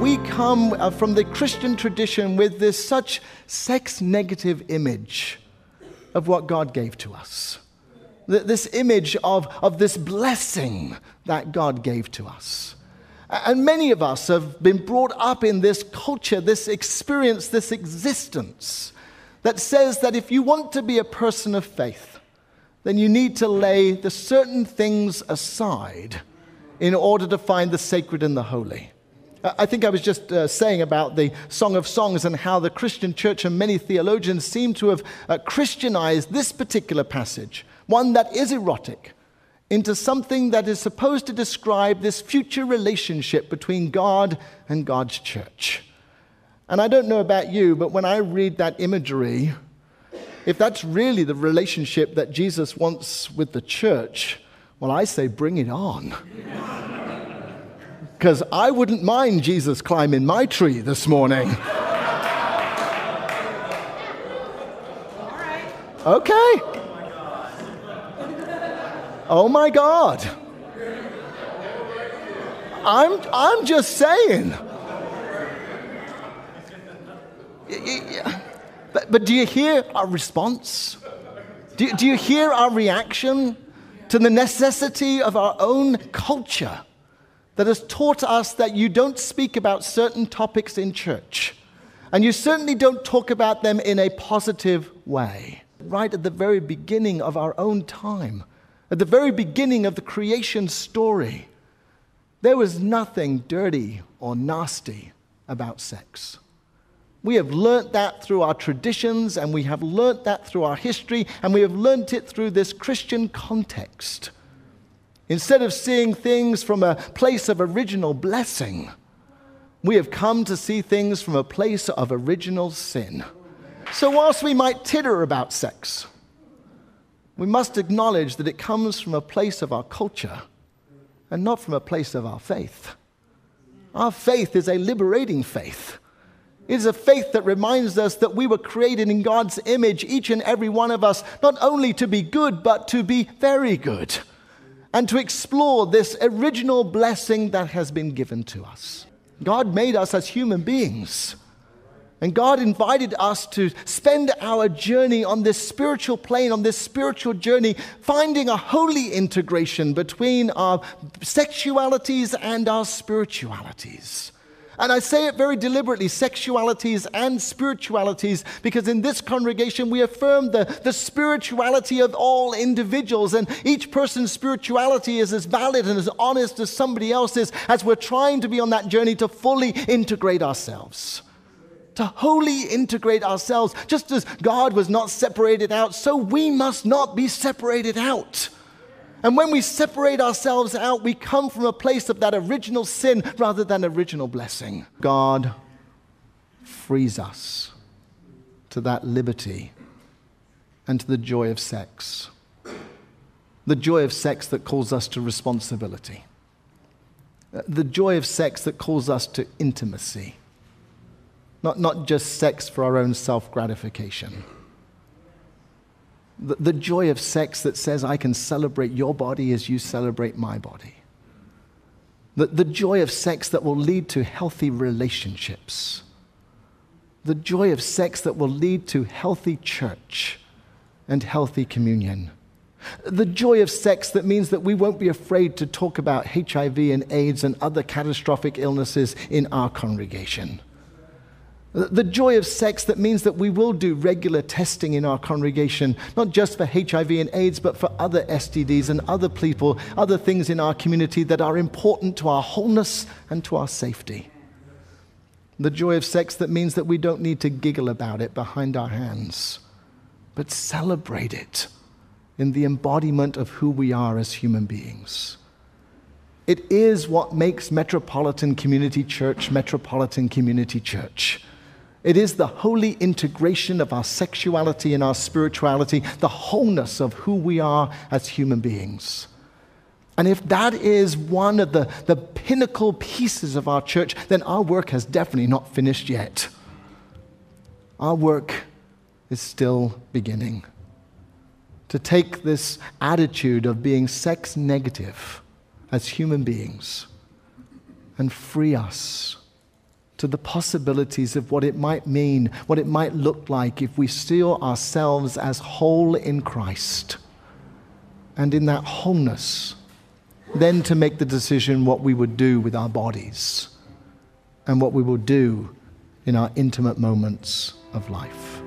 we come from the Christian tradition with this such sex-negative image of what God gave to us. This image of this blessing that God gave to us. And many of us have been brought up in this culture, this experience, this existence that says that if you want to be a person of faith, then you need to lay the certain things aside in order to find the sacred and the holy. I think I was just saying about the Song of Songs and how the Christian church and many theologians seem to have Christianized this particular passage, one that is erotic, into something that is supposed to describe this future relationship between God and God's church. And I don't know about you, but when I read that imagery, if that's really the relationship that Jesus wants with the church, well, I say bring it on. Because I wouldn't mind Jesus climbing my tree this morning. Okay. Oh my God. I'm just saying. But do you hear our response? Do you hear our reaction to the necessity of our own culture that has taught us that you don't speak about certain topics in church, and you certainly don't talk about them in a positive way? Right at the very beginning of our own time, at the very beginning of the creation story, there was nothing dirty or nasty about sex. We have learnt that through our traditions, and we have learnt that through our history, and we have learnt it through this Christian context. Instead of seeing things from a place of original blessing, we have come to see things from a place of original sin. So whilst we might titter about sex, we must acknowledge that it comes from a place of our culture and not from a place of our faith. Our faith is a liberating faith. It is a faith that reminds us that we were created in God's image, each and every one of us, not only to be good, but to be very good, and to explore this original blessing that has been given to us. God made us as human beings, and God invited us to spend our journey on this spiritual plane, on this spiritual journey, finding a holy integration between our sexualities and our spiritualities. And I say it very deliberately, sexualities and spiritualities, because in this congregation we affirm the spirituality of all individuals, and each person's spirituality is as valid and as honest as somebody else's, as we're trying to be on that journey to fully integrate ourselves. To wholly integrate ourselves. Just as God was not separated out, so we must not be separated out. And when we separate ourselves out, we come from a place of that original sin rather than original blessing. God frees us to that liberty and to the joy of sex. The joy of sex that calls us to responsibility. The joy of sex that calls us to intimacy. Not just sex for our own self-gratification. The joy of sex that says, I can celebrate your body as you celebrate my body. The joy of sex that will lead to healthy relationships. The joy of sex that will lead to healthy church and healthy communion. The joy of sex that means that we won't be afraid to talk about HIV and AIDS and other catastrophic illnesses in our congregation. The joy of sex that means that we will do regular testing in our congregation, not just for HIV and AIDS, but for other STDs and other people, other things in our community that are important to our wholeness and to our safety. The joy of sex that means that we don't need to giggle about it behind our hands, but celebrate it in the embodiment of who we are as human beings. It is what makes Metropolitan Community Church Metropolitan Community Church. It is the holy integration of our sexuality and our spirituality, the wholeness of who we are as human beings. And if that is one of the pinnacle pieces of our church, then our work has definitely not finished yet. Our work is still beginning. To take this attitude of being sex negative as human beings and free us to the possibilities of what it might mean, what it might look like if we see ourselves as whole in Christ. And in that wholeness, then to make the decision what we would do with our bodies and what we will do in our intimate moments of life.